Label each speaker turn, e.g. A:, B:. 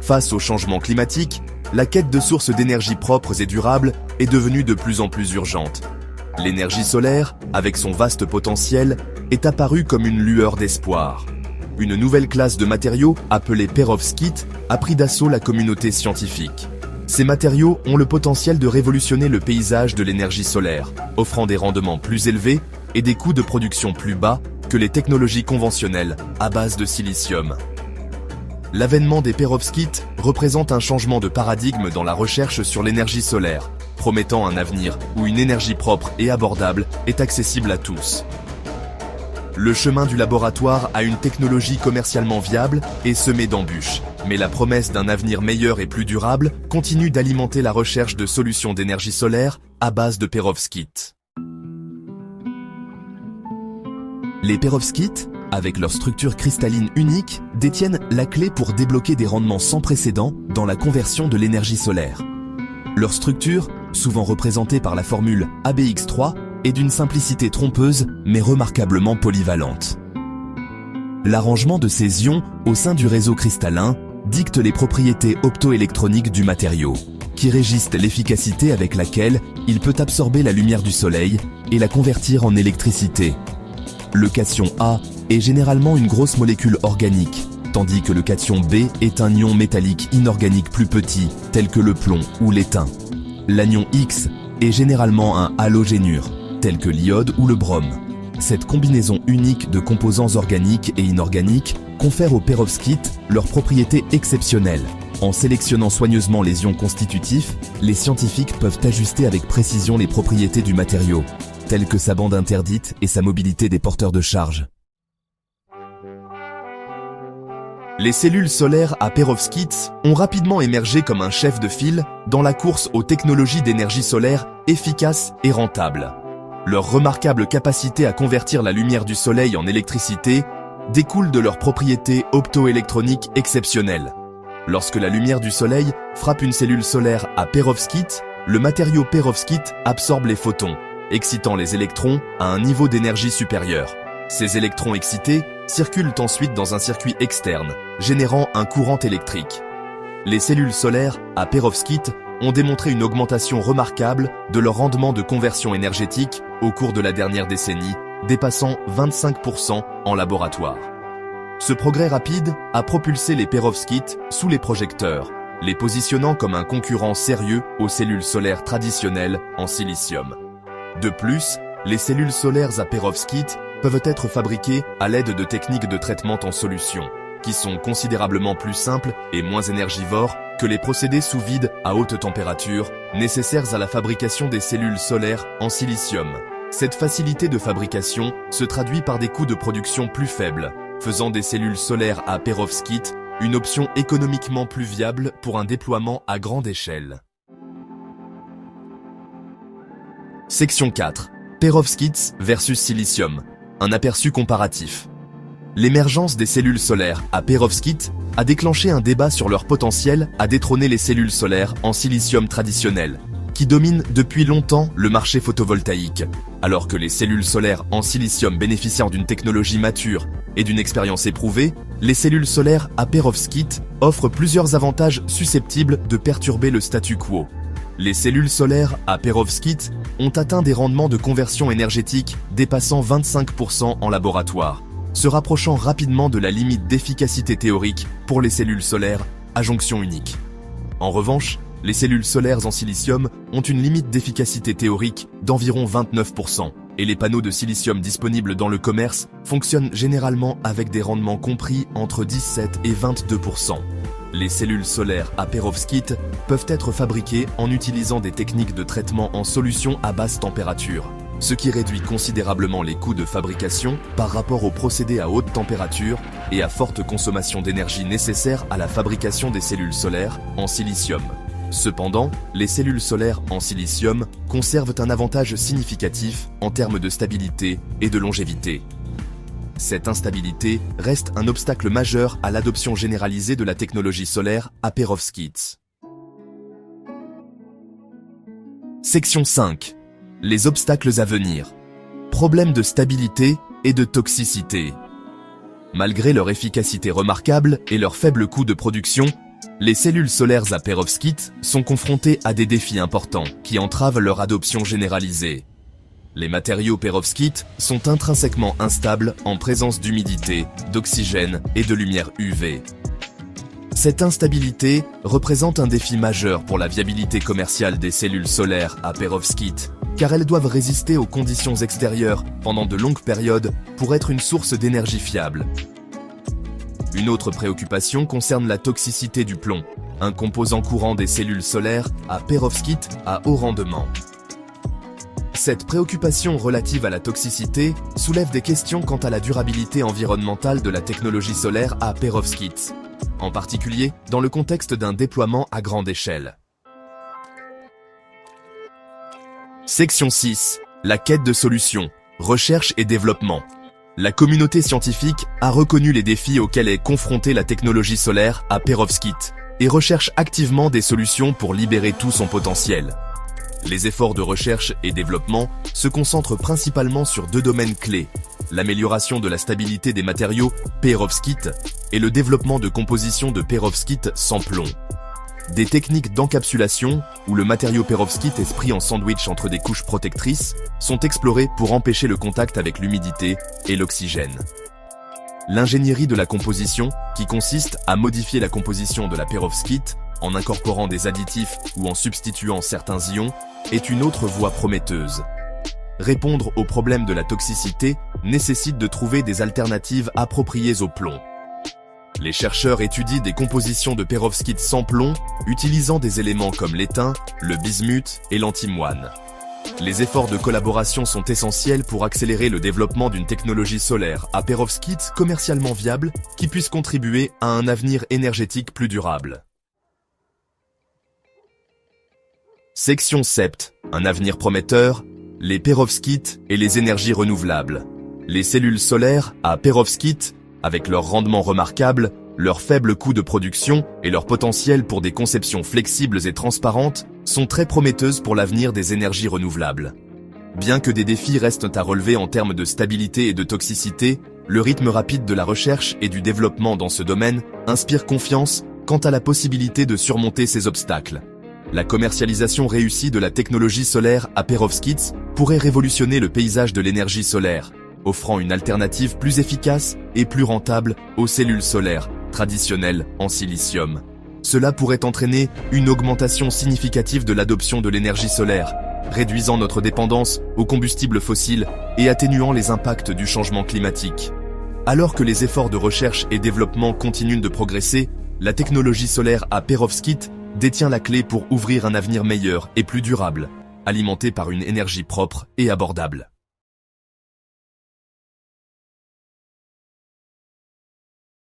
A: Face au changement climatique, la quête de sources d'énergie propres et durables est devenue de plus en plus urgente. L'énergie solaire, avec son vaste potentiel, est apparue comme une lueur d'espoir. Une nouvelle classe de matériaux, appelée perovskite, a pris d'assaut la communauté scientifique. Ces matériaux ont le potentiel de révolutionner le paysage de l'énergie solaire, offrant des rendements plus élevés et des coûts de production plus bas que les technologies conventionnelles à base de silicium. L'avènement des perovskites représente un changement de paradigme dans la recherche sur l'énergie solaire, promettant un avenir où une énergie propre et abordable est accessible à tous. Le chemin du laboratoire a une technologie commercialement viable et semée d'embûches, mais la promesse d'un avenir meilleur et plus durable continue d'alimenter la recherche de solutions d'énergie solaire à base de perovskites. Les perovskites, avec leur structure cristalline unique, détiennent la clé pour débloquer des rendements sans précédent dans la conversion de l'énergie solaire. Leur structure, souvent représentée par la formule ABX3, est d'une simplicité trompeuse mais remarquablement polyvalente. L'arrangement de ces ions au sein du réseau cristallin dicte les propriétés optoélectroniques du matériau, qui régissent l'efficacité avec laquelle il peut absorber la lumière du soleil et la convertir en électricité. Le cation A est généralement une grosse molécule organique, tandis que le cation B est un ion métallique inorganique plus petit, tel que le plomb ou l'étain. L'anion X est généralement un halogénure, tel que l'iode ou le brome. Cette combinaison unique de composants organiques et inorganiques confère aux perovskites leurs propriétés exceptionnelles. En sélectionnant soigneusement les ions constitutifs, les scientifiques peuvent ajuster avec précision les propriétés du matériau, telles que sa bande interdite et sa mobilité des porteurs de charge. Les cellules solaires à perovskites ont rapidement émergé comme un chef de file dans la course aux technologies d'énergie solaire efficaces et rentables. Leur remarquable capacité à convertir la lumière du soleil en électricité découle de leurs propriétés optoélectroniques exceptionnelles. Lorsque la lumière du soleil frappe une cellule solaire à perovskite, le matériau perovskite absorbe les photons, excitant les électrons à un niveau d'énergie supérieur. Ces électrons excités circulent ensuite dans un circuit externe, générant un courant électrique. Les cellules solaires à perovskite ont démontré une augmentation remarquable de leur rendement de conversion énergétique au cours de la dernière décennie, dépassant 25% en laboratoire. Ce progrès rapide a propulsé les perovskites sous les projecteurs, les positionnant comme un concurrent sérieux aux cellules solaires traditionnelles en silicium. De plus, les cellules solaires à perovskite peuvent être fabriquées à l'aide de techniques de traitement en solution, qui sont considérablement plus simples et moins énergivores que les procédés sous vide à haute température nécessaires à la fabrication des cellules solaires en silicium. Cette facilité de fabrication se traduit par des coûts de production plus faibles, faisant des cellules solaires à perovskite une option économiquement plus viable pour un déploiement à grande échelle. Section 4. Perovskites versus silicium. Un aperçu comparatif. L'émergence des cellules solaires à perovskite a déclenché un débat sur leur potentiel à détrôner les cellules solaires en silicium traditionnelles, qui dominent depuis longtemps le marché photovoltaïque, alors que les cellules solaires en silicium bénéficiant d'une technologie mature et d'une expérience éprouvée, les cellules solaires à perovskite offrent plusieurs avantages susceptibles de perturber le statu quo. Les cellules solaires à perovskite ont atteint des rendements de conversion énergétique dépassant 25% en laboratoire, se rapprochant rapidement de la limite d'efficacité théorique pour les cellules solaires à jonction unique. En revanche, les cellules solaires en silicium ont une limite d'efficacité théorique d'environ 29%, et les panneaux de silicium disponibles dans le commerce fonctionnent généralement avec des rendements compris entre 17 et 22%. Les cellules solaires à perovskite peuvent être fabriquées en utilisant des techniques de traitement en solution à basse température, ce qui réduit considérablement les coûts de fabrication par rapport aux procédés à haute température et à forte consommation d'énergie nécessaires à la fabrication des cellules solaires en silicium. Cependant, les cellules solaires en silicium conservent un avantage significatif en termes de stabilité et de longévité. Cette instabilité reste un obstacle majeur à l'adoption généralisée de la technologie solaire à perovskites. Section 5. Les obstacles à venir. Problèmes de stabilité et de toxicité. Malgré leur efficacité remarquable et leur faible coût de production, Les cellules solaires à perovskite sont confrontées à des défis importants qui entravent leur adoption généralisée. Les matériaux perovskite sont intrinsèquement instables en présence d'humidité, d'oxygène et de lumière UV. Cette instabilité représente un défi majeur pour la viabilité commerciale des cellules solaires à perovskite, car elles doivent résister aux conditions extérieures pendant de longues périodes pour être une source d'énergie fiable. Une autre préoccupation concerne la toxicité du plomb, un composant courant des cellules solaires à perovskite à haut rendement. Cette préoccupation relative à la toxicité soulève des questions quant à la durabilité environnementale de la technologie solaire à perovskite, en particulier dans le contexte d'un déploiement à grande échelle. Section 6. La quête de solutions, recherche et développement. La communauté scientifique a reconnu les défis auxquels est confrontée la technologie solaire à perovskite et recherche activement des solutions pour libérer tout son potentiel. Les efforts de recherche et développement se concentrent principalement sur deux domaines clés, l'amélioration de la stabilité des matériaux perovskite et le développement de compositions de perovskite sans plomb. Des techniques d'encapsulation, où le matériau perovskite est pris en sandwich entre des couches protectrices, sont explorées pour empêcher le contact avec l'humidité et l'oxygène. L'ingénierie de la composition, qui consiste à modifier la composition de la perovskite en incorporant des additifs ou en substituant certains ions, est une autre voie prometteuse. Répondre au problème de la toxicité nécessite de trouver des alternatives appropriées au plomb. Les chercheurs étudient des compositions de perovskite sans plomb, utilisant des éléments comme l'étain, le bismuth et l'antimoine. Les efforts de collaboration sont essentiels pour accélérer le développement d'une technologie solaire à perovskite commercialement viable qui puisse contribuer à un avenir énergétique plus durable. Section 7. Un avenir prometteur, les perovskites et les énergies renouvelables. Les cellules solaires à perovskite, avec leur rendement remarquable, leur faible coût de production et leur potentiel pour des conceptions flexibles et transparentes, sont très prometteuses pour l'avenir des énergies renouvelables. Bien que des défis restent à relever en termes de stabilité et de toxicité, le rythme rapide de la recherche et du développement dans ce domaine inspire confiance quant à la possibilité de surmonter ces obstacles. La commercialisation réussie de la technologie solaire à perovskite pourrait révolutionner le paysage de l'énergie solaire, offrant une alternative plus efficace et plus rentable aux cellules solaires traditionnelles en silicium. Cela pourrait entraîner une augmentation significative de l'adoption de l'énergie solaire, réduisant notre dépendance aux combustibles fossiles et atténuant les impacts du changement climatique. Alors que les efforts de recherche et développement continuent de progresser, la technologie solaire à perovskite détient la clé pour ouvrir un avenir meilleur et plus durable, alimenté par une énergie propre et abordable.